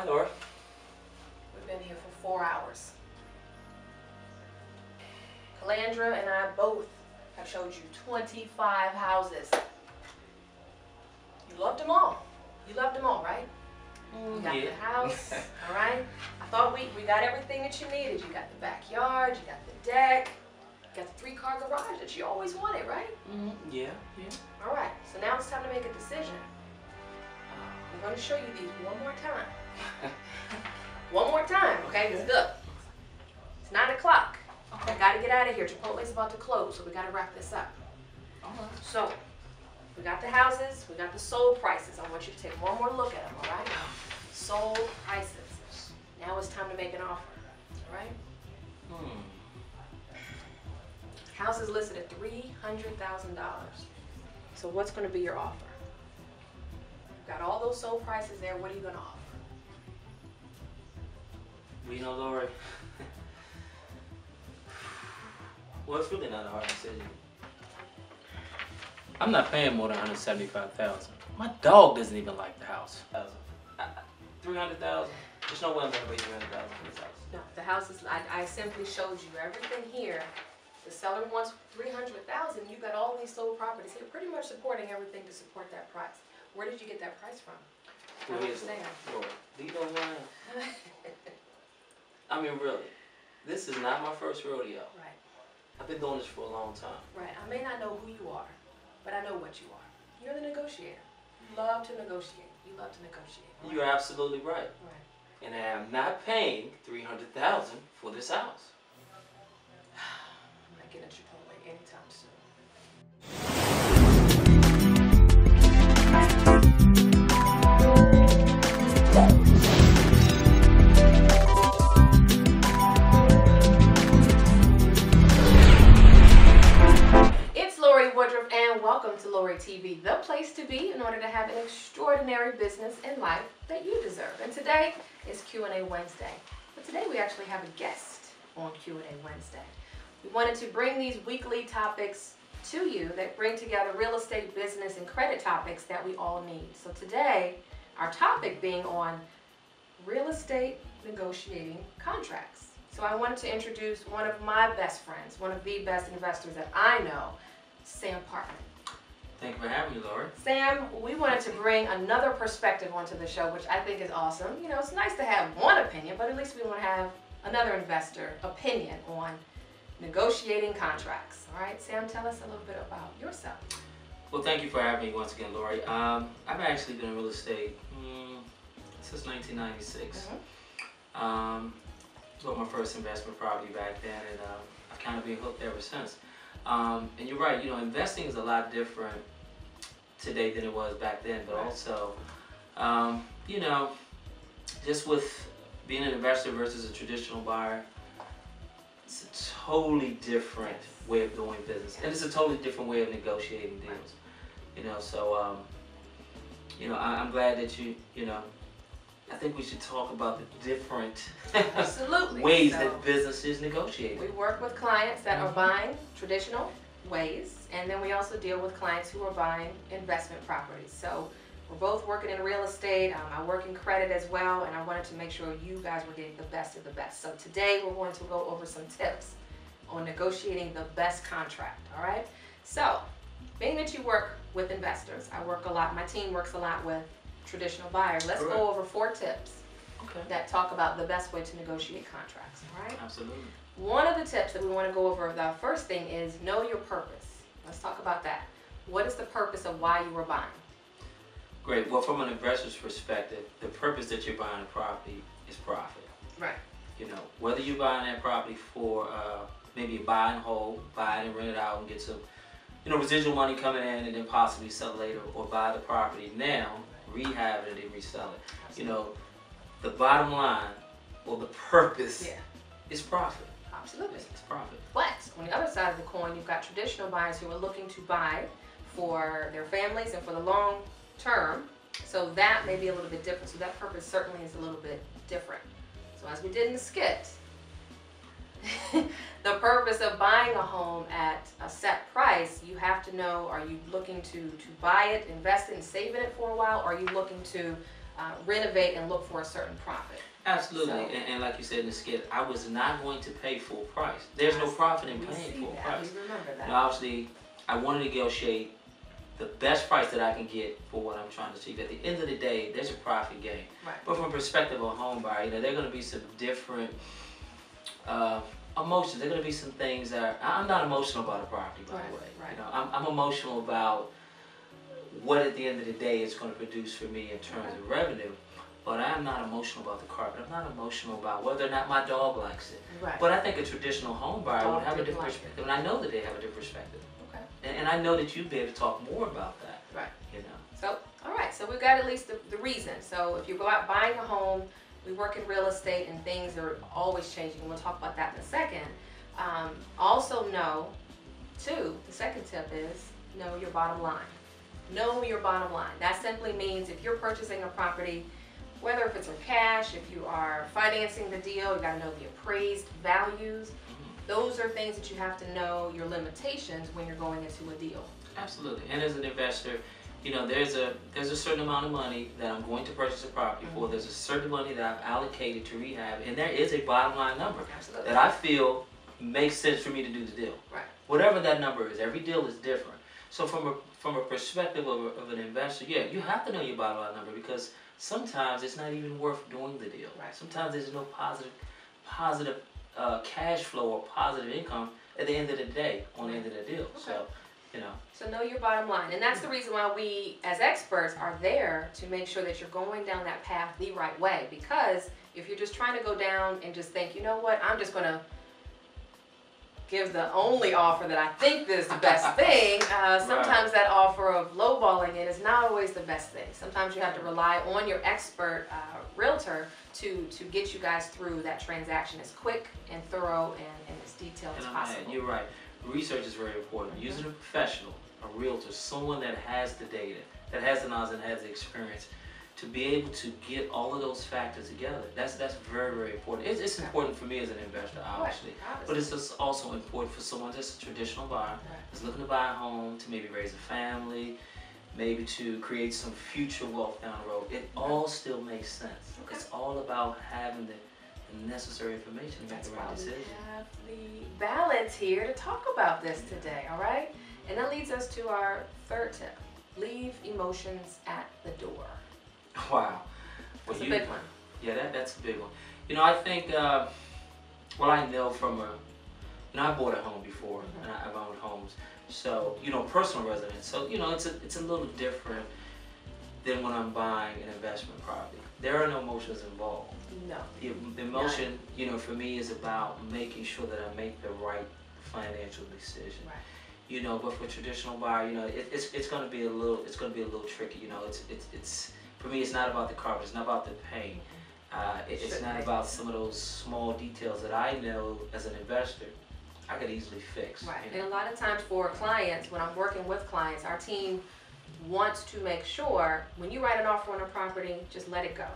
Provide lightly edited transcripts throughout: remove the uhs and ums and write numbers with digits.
Hi, Lorie. We've been here for 4 hours. Calandra and I both have showed you 25 houses. You loved them all. You loved them all, right? You got the house, all right? I thought we got everything that you needed. You got the backyard, you got the deck, you got the 3-car garage that you always wanted, right? Yeah. All right, so now it's time to make a decision. I'm going to show you these one more time. One more time, okay? Because look, it's 9 o'clock. I got to get out of here. Chipotle's about to close, so we got to wrap this up. So, we got the houses, we got the sold prices. I want you to take one more look at them, all right? Sold prices. Now it's time to make an offer, all right? House is listed at $300,000. So what's going to be your offer? You've got all those sold prices there. What are you going to offer? Well, you know, Lorie, well, it's really not a hard decision. I'm not paying more than $175,000. My dog doesn't even like the house. $300,000. There's no way I'm gonna pay $300,000 for this house. No, the house is. I simply showed you everything here. The seller wants $300,000. You got all these sold properties here, pretty much supporting everything to support that price. Where did you get that price from? I don't understand. Do you know why? I mean, really, this is not my first rodeo. Right. I've been doing this for a long time. Right. I may not know who you are, but I know what you are. You're the negotiator. You love to negotiate. You love to negotiate. Right? You're absolutely right. Right. And I am not paying $300,000 for this house. I'm not getting a Chipotle anytime soon. Woodruff, and welcome to Lorie TV, the place to be in order to have an extraordinary business and life that you deserve. And today is Q&A Wednesday. But today we actually have a guest on Q&A Wednesday. We wanted to bring these weekly topics to you that bring together real estate, business, and credit topics that we all need. So today, our topic being on real estate negotiating contracts. So I wanted to introduce one of my best friends, one of the best investors that I know, Sam Partman. Thank you for having me, Lorie. Sam, we wanted to bring another perspective onto the show, which I think is awesome. You know, it's nice to have one opinion, but at least we want to have another investor opinion on negotiating contracts. All right, Sam, tell us a little bit about yourself. Well, thank you for having me once again, Lorie. I've actually been in real estate since 1996. Bought my first investment property back then, and I've kind of been hooked ever since. And you're right, you know, investing is a lot different today than it was back then, but also, you know, just with being an investor versus a traditional buyer, it's a totally different way of doing business, and it's a totally different way of negotiating deals, you know, so, you know, I'm glad that you know, I think we should talk about the different ways that businesses negotiate. We work with clients that are buying traditional ways, and then we also deal with clients who are buying investment properties. So we're both working in real estate. I work in credit as well, and I wanted to make sure you guys were getting the best of the best. So today we're going to go over some tips on negotiating the best contract, all right? So being that you work with investors, I work a lot, my team works a lot with traditional buyers. Let's go over 4 tips that talk about the best way to negotiate contracts, all right? Absolutely. One of the tips that we want to go over, the first thing is know your purpose. Let's talk about that. What is the purpose of why you were buying? Great. Well, from an investor's perspective, the purpose that you're buying a property is profit. Right. You know, whether you're buying that property for maybe buy and hold, buy it and rent it out and get some, you know, residual money coming in and then possibly sell it later, or buy the property now, rehab it and resell it. You know, the bottom line or the purpose is profit. Absolutely. It's profit. But on the other side of the coin, you've got traditional buyers who are looking to buy for their families and for the long term. So that may be a little bit different. So that purpose certainly is a little bit different. So as we did in the skit, the purpose of buying a home at a set price, you have to know, are you looking to buy it, invest it, and save in it for a while, or are you looking to renovate and look for a certain profit. Absolutely, So, and like you said in the skit, I was not going to pay full price. There's no profit in paying full price. We remember that. Now, obviously, I want to negotiate the best price that I can get for what I'm trying to achieve. At the end of the day, there's a profit gain. Right. But from a perspective of a home buyer, you know, there are going to be some different emotions. There are going to be some things that I'm not emotional about a property, by the way. Right. You know, I'm emotional about what at the end of the day it's going to produce for me in terms of revenue. But I am not emotional about the carpet. I'm not emotional about whether or not my dog likes it. Right. But I think a traditional home buyer would have a different like perspective, and I know that they have a different perspective. Okay. And I know that you'd be able to talk more about that. Right. You know. So, all right. So we've got at least the reason. So if you go out buying a home, we work in real estate and things are always changing. We'll talk about that in a second. Also know, too, the second tip is know your bottom line. Know your bottom line. That simply means if you're purchasing a property, whether if it's in cash, if you are financing the deal, you got to know the appraised values. Those are things that you have to know your limitations when you're going into a deal. Absolutely. And as an investor, you know, there's a certain amount of money that I'm going to purchase a property for. There's a certain money that I've allocated to rehab, and there is a bottom line number that I feel makes sense for me to do the deal. Right. Whatever that number is, every deal is different. So from a perspective of an investor, yeah, you have to know your bottom line number, because sometimes it's not even worth doing the deal. Right. Sometimes there's no positive cash flow or positive income at the end of the day on the end of the deal. Okay. So, you know. So know your bottom line. And that's the reason why we, as experts, are there to make sure that you're going down that path the right way. Because if you're just trying to go down and just think, you know what, I'm just going to give the only offer that I think is the best thing, sometimes that offer of lowballing it is not always the best thing. Sometimes you have to rely on your expert realtor to get you guys through that transaction as quick and thorough and as detailed as possible. You're right. Research is very important. Using a professional, a realtor, someone that has the data, that has the knowledge and has the experience, to be able to get all of those factors together, that's very, very important. It's important for me as an investor, obviously, but it's just also important for someone that's a traditional buyer, that's looking to buy a home, to maybe raise a family, maybe to create some future wealth down the road. It all still makes sense. It's all about having the necessary information to make the right decision. We have the balance here to talk about this today, all right? And that leads us to our third tip. Leave emotions at the door. Wow. That's a big one. Yeah, that's a big one. You know, I think, I know from I bought a home before, and I've owned homes. So, you know, personal residence. So, you know, it's a little different than when I'm buying an investment property. There are no emotions involved. No. The emotion, you know, for me is about making sure that I make the right financial decision. Right. You know, but for a traditional buyer, you know, it's going to be a little tricky. You know, it's for me, it's not about the carpet. It's not about the paint. It's not about some of those small details that I know as an investor I could easily fix. Right. You know? And a lot of times for clients, when I'm working with clients, our team wants to make sure when you write an offer on a property, just let it go.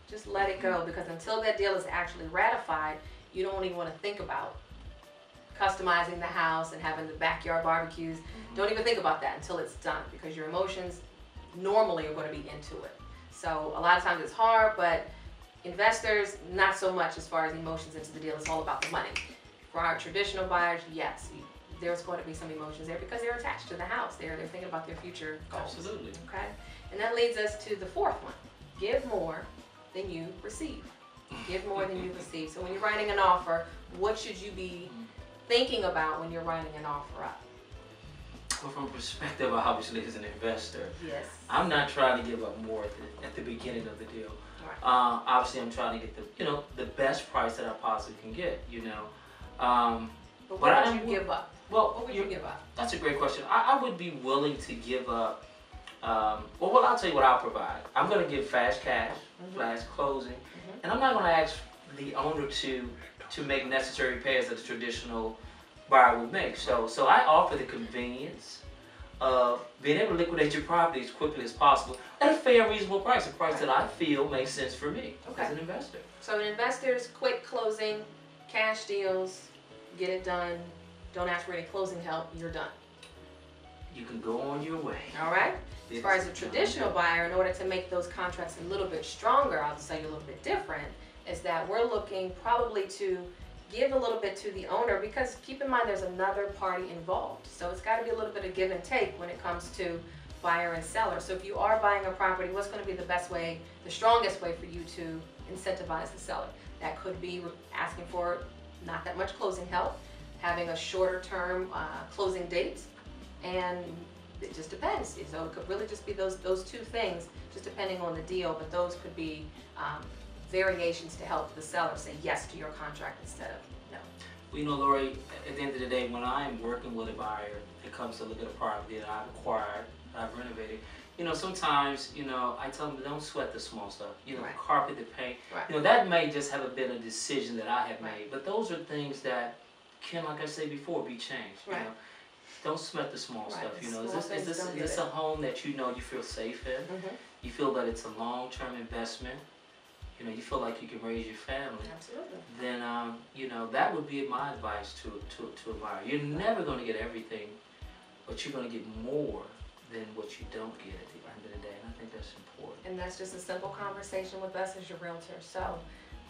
Just let it go, because until that deal is actually ratified, you don't even want to think about customizing the house and having the backyard barbecues. Don't even think about that until it's done, because your emotions normally are going to be into it. So a lot of times it's hard, but investors, not so much as far as emotions into the deal. It's all about the money. For our traditional buyers, yes, there's going to be some emotions there because they're attached to the house. They're thinking about their future goals. Absolutely. Okay? And that leads us to the fourth one. Give more than you receive. Give more than you receive. So when you're writing an offer, what should you be thinking about when you're writing an offer up? Well, from a perspective, obviously, as an investor, Yes. I'm not trying to give up more at the beginning of the deal. Right. Obviously, I'm trying to get the best price that I possibly can get. You know. But what would you give up? Well, what would you give up? That's a great question. I would be willing to give up. Well, I'll tell you what I'll provide. I'm going to give fast cash, fast closing, and I'm not going to ask the owner to make necessary repairs that the traditional buyer will make. So I offer the convenience of being able to liquidate your property as quickly as possible at a fair, reasonable price, a price that I feel makes sense for me as an investor. So an investor's quick closing, cash deals, get it done. Don't ask for any closing help. You're done. you can go on your way. All right. As far as a traditional buyer, in order to make those contracts a little bit stronger, I'll just tell you a little bit different, is that we're looking probably to give a little bit to the owner, because keep in mind there's another party involved. So it's got to be a little bit of give and take when it comes to buyer and seller. So if you are buying a property, what's going to be the best way, the strongest way for you to incentivize the seller? That could be asking for not that much closing help, having a shorter term closing date, and it just depends. So it could really just be those two things, just depending on the deal, but those could be variations to help the seller say yes to your contract instead of no. Well, you know, Lorie, at the end of the day, when I'm working with a buyer, it comes to look at a property that I've acquired, I've renovated, you know, sometimes, you know, I tell them don't sweat the small stuff. You know, Right. the carpet, the paint. Right. You know, that may just have been a decision that I have made, but those are things that can, like I said before, be changed. Right. You know, don't sweat the small Right. stuff. The You know, small is things this don't get it. a home that you know you feel safe in? Mm-hmm. You feel that it's a long-term investment. You know, you feel like you can raise your family. Absolutely. Then, you know, that would be my advice to a buyer. You're never going to get everything, but you're going to get more than what you don't get at the end of the day. And I think that's important. And that's just a simple conversation with us as your realtor. So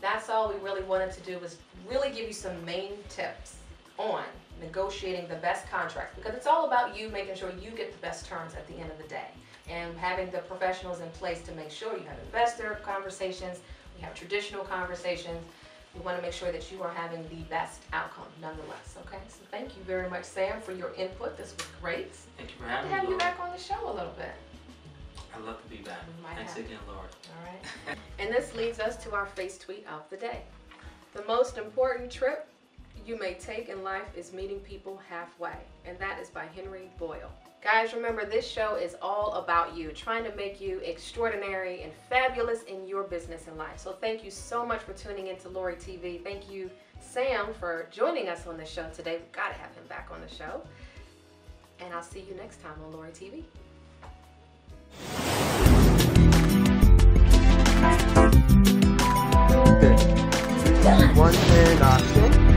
that's all we really wanted to do, was really give you some main tips on negotiating the best contracts, because it's all about you making sure you get the best terms at the end of the day, and having the professionals in place to make sure you have investor conversations, you have traditional conversations. We want to make sure that you are having the best outcome nonetheless. Okay, so thank you very much, Sam, for your input. This was great. Thank you for I'd having me, have you Lorie. back on the show a little bit. I'd love to be back. We might Thanks have. again, Lorie. All right. And this leads us to our face tweet of the day. The most important trip you may take in life is meeting people halfway. And that is by Henry Boyle. Guys, remember, this show is all about you, trying to make you extraordinary and fabulous in your business and life. So thank you so much for tuning into Lorie TV. Thank you, Sam, for joining us on the show today. We've got to have him back on the show. And I'll see you next time on Lorie TV. One and action.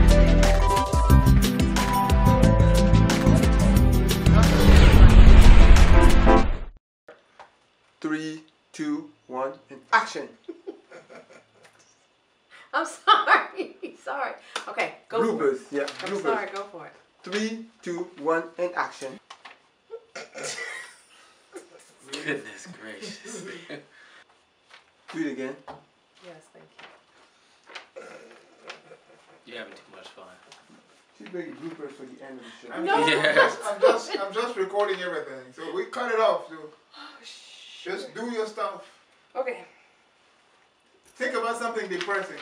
3, 2, 1, and action. I'm sorry. Sorry. Okay, go for it. Bloopers, yeah, I'm bloopers. sorry, go for it. 3, 2, 1, and action. Goodness gracious. Do it again. Yes, thank you. You're having too much fun. She's making bloopers for the end of the show. I'm just recording everything. So we cut it off. So just do your stuff. Okay. Think about something depressing.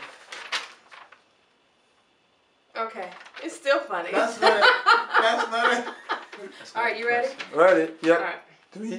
Okay. It's still funny. That's not it. All right, you ready? Ready? Yeah. All right. 3,